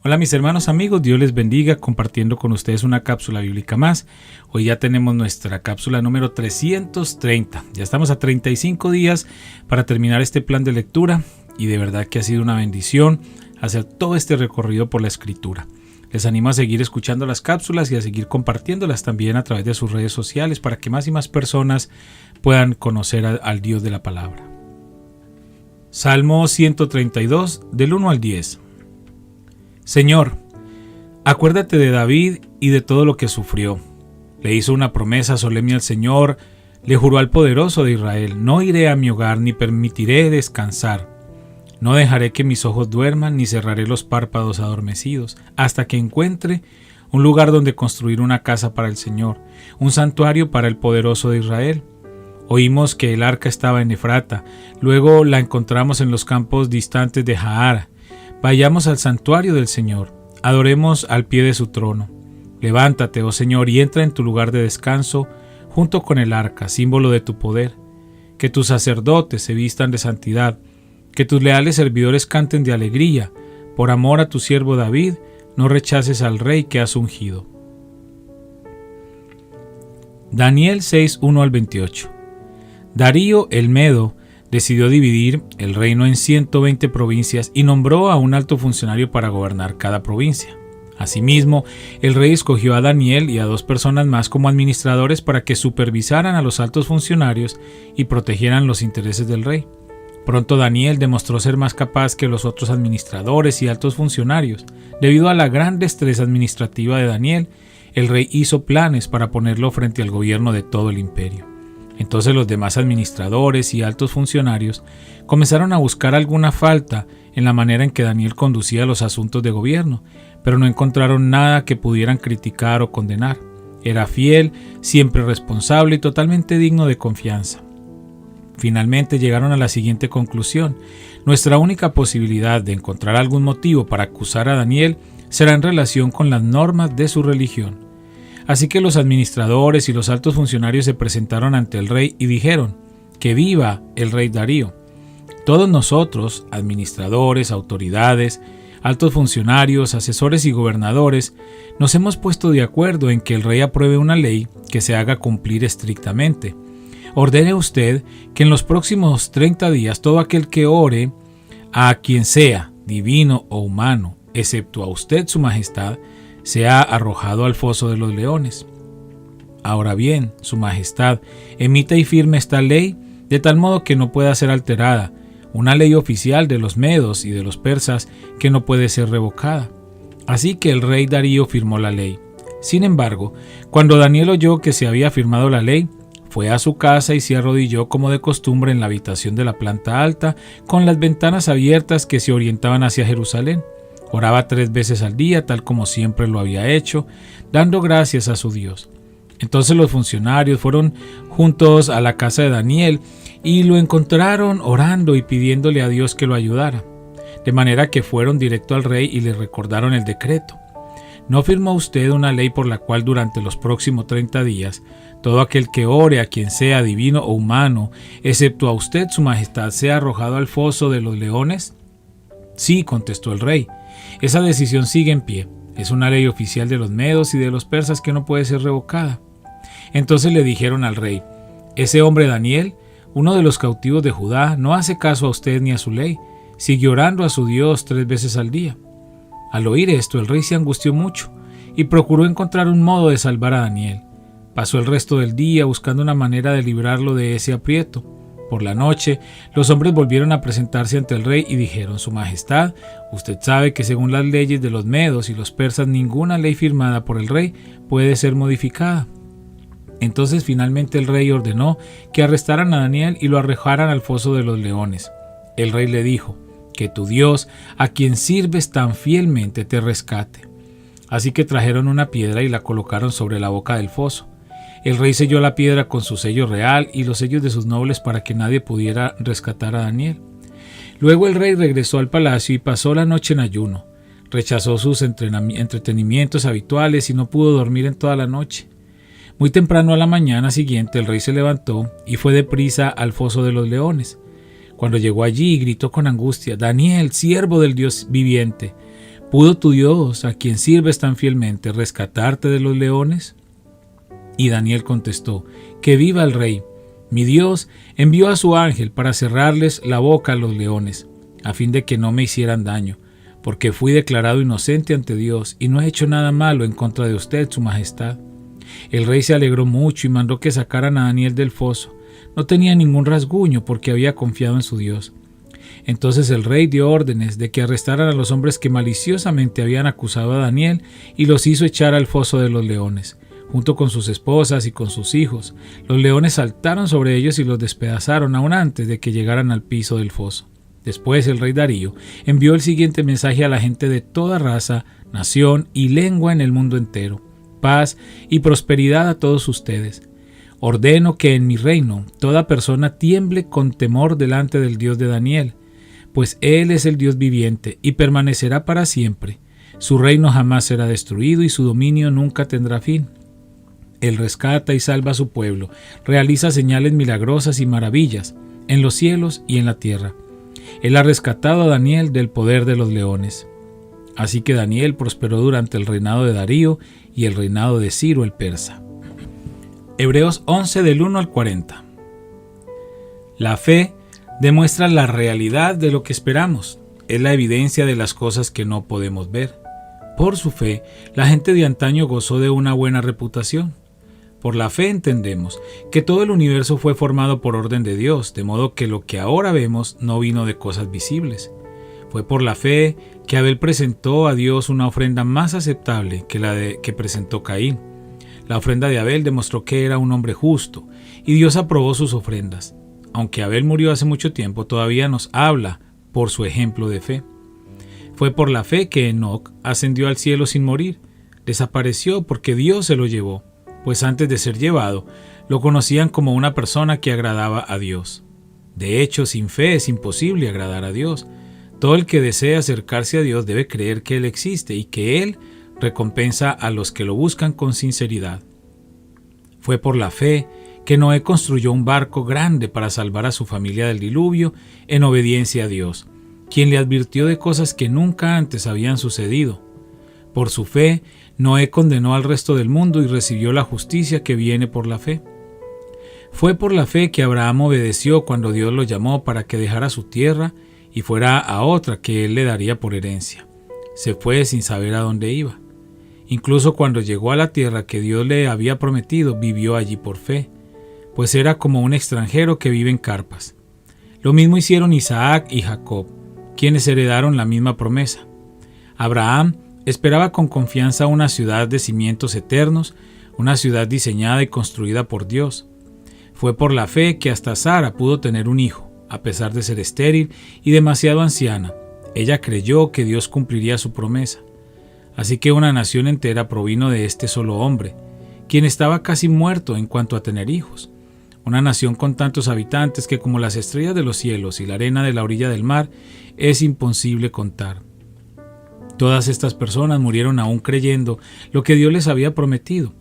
Hola mis hermanos amigos, Dios les bendiga compartiendo con ustedes una cápsula bíblica más. Hoy ya tenemos nuestra cápsula número 330. Ya estamos a 35 días para terminar este plan de lectura y de verdad que ha sido una bendición hacer todo este recorrido por la Escritura. Les animo a seguir escuchando las cápsulas y a seguir compartiéndolas también a través de sus redes sociales para que más y más personas puedan conocer al Dios de la palabra. Salmo 132, del 1 al 10. Señor, acuérdate de David y de todo lo que sufrió. Le hizo una promesa solemne al Señor, le juró al poderoso de Israel: no iré a mi hogar ni permitiré descansar. No dejaré que mis ojos duerman ni cerraré los párpados adormecidos hasta que encuentre un lugar donde construir una casa para el Señor, un santuario para el poderoso de Israel. Oímos que el arca estaba en Efrata, luego la encontramos en los campos distantes de Jaar. Vayamos al santuario del Señor, adoremos al pie de su trono. Levántate, oh Señor, y entra en tu lugar de descanso, junto con el arca, símbolo de tu poder. Que tus sacerdotes se vistan de santidad, que tus leales servidores canten de alegría. Por amor a tu siervo David, no rechaces al rey que has ungido. Daniel 6, 1 al 28. Darío el Medo decidió dividir el reino en 120 provincias y nombró a un alto funcionario para gobernar cada provincia. Asimismo, el rey escogió a Daniel y a 2 personas más como administradores para que supervisaran a los altos funcionarios y protegieran los intereses del rey. Pronto Daniel demostró ser más capaz que los otros administradores y altos funcionarios. Debido a la gran destreza administrativa de Daniel, el rey hizo planes para ponerlo frente al gobierno de todo el imperio. Entonces los demás administradores y altos funcionarios comenzaron a buscar alguna falta en la manera en que Daniel conducía los asuntos de gobierno, pero no encontraron nada que pudieran criticar o condenar. Era fiel, siempre responsable y totalmente digno de confianza. Finalmente llegaron a la siguiente conclusión: nuestra única posibilidad de encontrar algún motivo para acusar a Daniel será en relación con las normas de su religión. Así que los administradores y los altos funcionarios se presentaron ante el rey y dijeron: ¡que viva el rey Darío! Todos nosotros, administradores, autoridades, altos funcionarios, asesores y gobernadores, nos hemos puesto de acuerdo en que el rey apruebe una ley que se haga cumplir estrictamente. Ordene usted que en los próximos 30 días todo aquel que ore a quien sea, divino o humano, excepto a usted, su majestad, sea arrojado al foso de los leones. Ahora bien, su majestad, emita y firme esta ley de tal modo que no pueda ser alterada, una ley oficial de los medos y de los persas que no puede ser revocada. Así que el rey Darío firmó la ley. Sin embargo, cuando Daniel oyó que se había firmado la ley, fue a su casa y se arrodilló como de costumbre en la habitación de la planta alta, con las ventanas abiertas que se orientaban hacia Jerusalén. Oraba 3 veces al día, tal como siempre lo había hecho, dando gracias a su Dios. Entonces los funcionarios fueron juntos a la casa de Daniel y lo encontraron orando y pidiéndole a Dios que lo ayudara. De manera que fueron directo al rey y le recordaron el decreto. ¿No firmó usted una ley por la cual durante los próximos 30 días todo aquel que ore a quien sea, divino o humano, excepto a usted, su majestad, sea arrojado al foso de los leones? Sí, contestó el rey. Esa decisión sigue en pie. Es una ley oficial de los medos y de los persas que no puede ser revocada. Entonces le dijeron al rey: ese hombre Daniel, uno de los cautivos de Judá, no hace caso a usted ni a su ley. Sigue orando a su Dios 3 veces al día. Al oír esto, el rey se angustió mucho y procuró encontrar un modo de salvar a Daniel. Pasó el resto del día buscando una manera de librarlo de ese aprieto. Por la noche, los hombres volvieron a presentarse ante el rey y dijeron: Su Majestad, usted sabe que según las leyes de los medos y los persas, ninguna ley firmada por el rey puede ser modificada. Entonces finalmente el rey ordenó que arrestaran a Daniel y lo arrojaran al foso de los leones. El rey le dijo: que tu Dios, a quien sirves tan fielmente, te rescate. Así que trajeron una piedra y la colocaron sobre la boca del foso. El rey selló la piedra con su sello real y los sellos de sus nobles para que nadie pudiera rescatar a Daniel. Luego el rey regresó al palacio y pasó la noche en ayuno. Rechazó sus entretenimientos habituales y no pudo dormir en toda la noche. Muy temprano a la mañana siguiente el rey se levantó y fue deprisa al foso de los leones. Cuando llegó allí gritó con angustia: Daniel, siervo del Dios viviente, ¿Pudo tu Dios, a quien sirves tan fielmente, rescatarte de los leones? Y Daniel contestó: que viva el rey. Mi Dios envió a su ángel para cerrarles la boca a los leones, a fin de que no me hicieran daño, porque fui declarado inocente ante Dios y no he hecho nada malo en contra de usted, su majestad. El rey se alegró mucho y mandó que sacaran a Daniel del foso. No tenía ningún rasguño porque había confiado en su Dios. Entonces el rey dio órdenes de que arrestaran a los hombres que maliciosamente habían acusado a Daniel y los hizo echar al foso de los leones, junto con sus esposas y con sus hijos. Los leones saltaron sobre ellos y los despedazaron aún antes de que llegaran al piso del foso. Después el rey Darío envió el siguiente mensaje a la gente de toda raza, nación y lengua en el mundo entero: paz y prosperidad a todos ustedes. Ordeno que en mi reino toda persona tiemble con temor delante del Dios de Daniel, pues Él es el Dios viviente y permanecerá para siempre. Su reino jamás será destruido y su dominio nunca tendrá fin. Él rescata y salva a su pueblo, realiza señales milagrosas y maravillas en los cielos y en la tierra. Él ha rescatado a Daniel del poder de los leones. Así que Daniel prosperó durante el reinado de Darío y el reinado de Ciro el persa. Hebreos 11 del 1 al 40. La fe demuestra la realidad de lo que esperamos. Es la evidencia de las cosas que no podemos ver. Por su fe, la gente de antaño gozó de una buena reputación. Por la fe entendemos que todo el universo fue formado por orden de Dios, de modo que lo que ahora vemos no vino de cosas visibles. Fue por la fe que Abel presentó a Dios una ofrenda más aceptable que la que presentó Caín. La ofrenda de Abel demostró que era un hombre justo, y Dios aprobó sus ofrendas. Aunque Abel murió hace mucho tiempo, todavía nos habla por su ejemplo de fe. Fue por la fe que Enoc ascendió al cielo sin morir. Desapareció porque Dios se lo llevó, pues antes de ser llevado, lo conocían como una persona que agradaba a Dios. De hecho, sin fe es imposible agradar a Dios. Todo el que desea acercarse a Dios debe creer que Él existe y que Él recompensa a los que lo buscan con sinceridad. Fue por la fe que Noé construyó un barco grande para salvar a su familia del diluvio en obediencia a Dios, quien le advirtió de cosas que nunca antes habían sucedido. Por su fe, Noé condenó al resto del mundo y recibió la justicia que viene por la fe. Fue por la fe que Abraham obedeció cuando Dios lo llamó para que dejara su tierra y fuera a otra que él le daría por herencia. Se fue sin saber a dónde iba. Incluso cuando llegó a la tierra que Dios le había prometido, vivió allí por fe, pues era como un extranjero que vive en carpas. Lo mismo hicieron Isaac y Jacob, quienes heredaron la misma promesa. Abraham esperaba con confianza una ciudad de cimientos eternos, una ciudad diseñada y construida por Dios. Fue por la fe que hasta Sara pudo tener un hijo, a pesar de ser estéril y demasiado anciana. Ella creyó que Dios cumpliría su promesa. Así que una nación entera provino de este solo hombre, quien estaba casi muerto en cuanto a tener hijos. Una nación con tantos habitantes que, como las estrellas de los cielos y la arena de la orilla del mar, es imposible contar. Todas estas personas murieron aún creyendo lo que Dios les había prometido,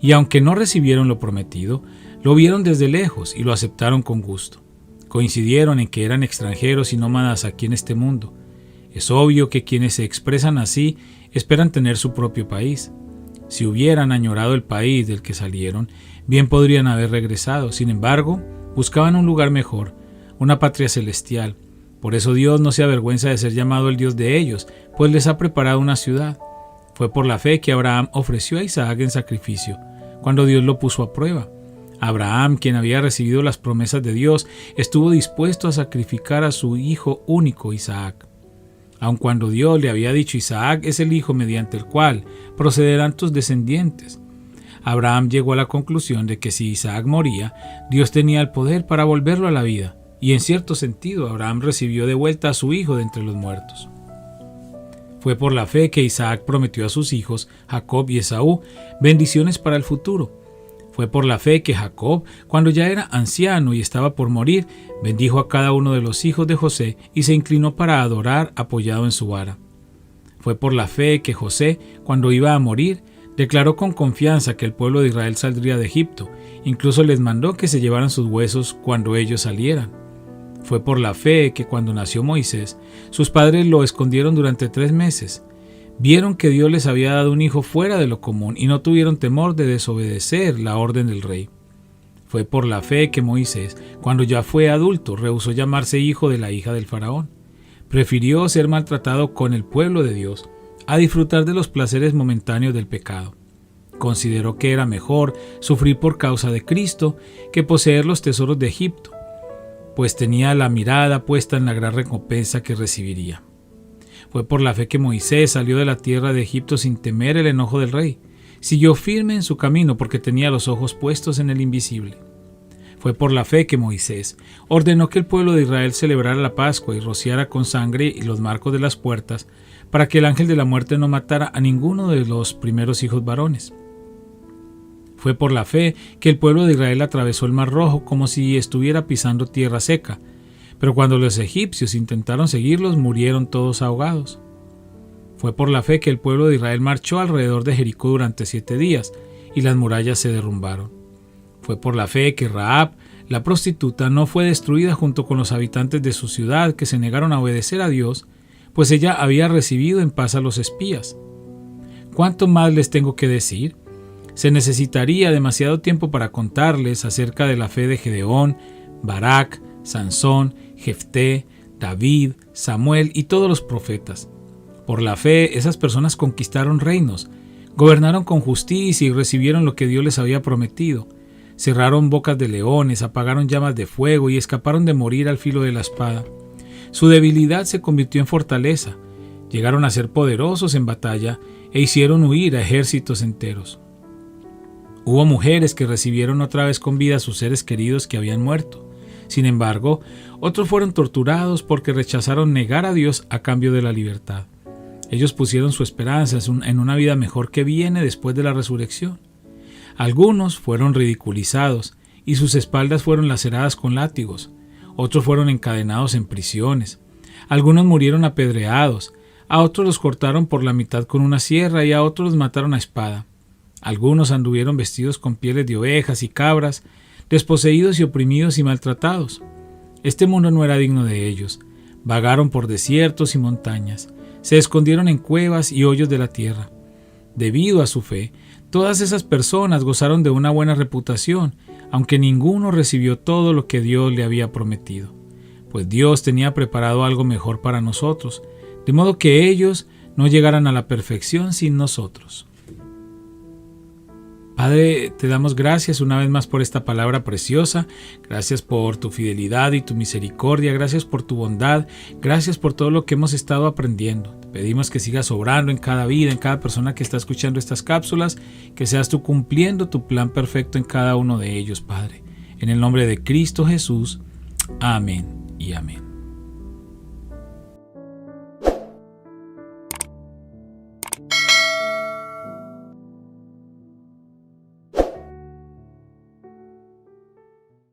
y aunque no recibieron lo prometido, lo vieron desde lejos y lo aceptaron con gusto. Coincidieron en que eran extranjeros y nómadas aquí en este mundo. Es obvio que quienes se expresan así esperan tener su propio país. Si hubieran añorado el país del que salieron, bien podrían haber regresado. Sin embargo, buscaban un lugar mejor, una patria celestial. Por eso Dios no se avergüenza de ser llamado el Dios de ellos, pues les ha preparado una ciudad. Fue por la fe que Abraham ofreció a Isaac en sacrificio, cuando Dios lo puso a prueba. Abraham, quien había recibido las promesas de Dios, estuvo dispuesto a sacrificar a su hijo único, Isaac. Aun cuando Dios le había dicho: Isaac es el hijo mediante el cual procederán tus descendientes, Abraham llegó a la conclusión de que si Isaac moría, Dios tenía el poder para volverlo a la vida, y en cierto sentido Abraham recibió de vuelta a su hijo de entre los muertos. Fue por la fe que Isaac prometió a sus hijos, Jacob y Esaú, bendiciones para el futuro. Fue por la fe que Jacob, cuando ya era anciano y estaba por morir, bendijo a cada uno de los hijos de José y se inclinó para adorar apoyado en su vara. Fue por la fe que José, cuando iba a morir, declaró con confianza que el pueblo de Israel saldría de Egipto, incluso les mandó que se llevaran sus huesos cuando ellos salieran. Fue por la fe que cuando nació Moisés, sus padres lo escondieron durante 3 meses, Vieron que Dios les había dado un hijo fuera de lo común y no tuvieron temor de desobedecer la orden del rey. Fue por la fe que Moisés, cuando ya fue adulto, rehusó llamarse hijo de la hija del faraón. Prefirió ser maltratado con el pueblo de Dios a disfrutar de los placeres momentáneos del pecado. Consideró que era mejor sufrir por causa de Cristo que poseer los tesoros de Egipto, pues tenía la mirada puesta en la gran recompensa que recibiría. Fue por la fe que Moisés salió de la tierra de Egipto sin temer el enojo del rey. Siguió firme en su camino porque tenía los ojos puestos en el invisible. Fue por la fe que Moisés ordenó que el pueblo de Israel celebrara la Pascua y rociara con sangre y los marcos de las puertas para que el ángel de la muerte no matara a ninguno de los primeros hijos varones. Fue por la fe que el pueblo de Israel atravesó el Mar Rojo como si estuviera pisando tierra seca, pero cuando los egipcios intentaron seguirlos, murieron todos ahogados. Fue por la fe que el pueblo de Israel marchó alrededor de Jericó durante 7 días y las murallas se derrumbaron. Fue por la fe que Rahab, la prostituta, no fue destruida junto con los habitantes de su ciudad que se negaron a obedecer a Dios, pues ella había recibido en paz a los espías. ¿Cuánto más les tengo que decir? Se necesitaría demasiado tiempo para contarles acerca de la fe de Gedeón, Barak, Sansón, Jefté, David, Samuel y todos los profetas. Por la fe, esas personas conquistaron reinos, gobernaron con justicia y recibieron lo que Dios les había prometido. Cerraron bocas de leones, apagaron llamas de fuego y escaparon de morir al filo de la espada. Su debilidad se convirtió en fortaleza. Llegaron a ser poderosos en batalla e hicieron huir a ejércitos enteros. Hubo mujeres que recibieron otra vez con vida a sus seres queridos que habían muerto. Sin embargo, otros fueron torturados porque rechazaron negar a Dios a cambio de la libertad. Ellos pusieron su esperanza en una vida mejor que viene después de la resurrección. Algunos fueron ridiculizados y sus espaldas fueron laceradas con látigos. Otros fueron encadenados en prisiones. Algunos murieron apedreados. A otros los cortaron por la mitad con una sierra y a otros los mataron a espada. Algunos anduvieron vestidos con pieles de ovejas y cabras, desposeídos y oprimidos y maltratados. Este mundo no era digno de ellos. Vagaron por desiertos y montañas. Se escondieron en cuevas y hoyos de la tierra. Debido a su fe, todas esas personas gozaron de una buena reputación, aunque ninguno recibió todo lo que Dios le había prometido. Pues Dios tenía preparado algo mejor para nosotros, de modo que ellos no llegaran a la perfección sin nosotros. Padre, te damos gracias una vez más por esta palabra preciosa. Gracias por tu fidelidad y tu misericordia. Gracias por tu bondad. Gracias por todo lo que hemos estado aprendiendo. Te pedimos que sigas obrando en cada vida, en cada persona que está escuchando estas cápsulas, que seas tú cumpliendo tu plan perfecto en cada uno de ellos, Padre. En el nombre de Cristo Jesús. Amén y amén.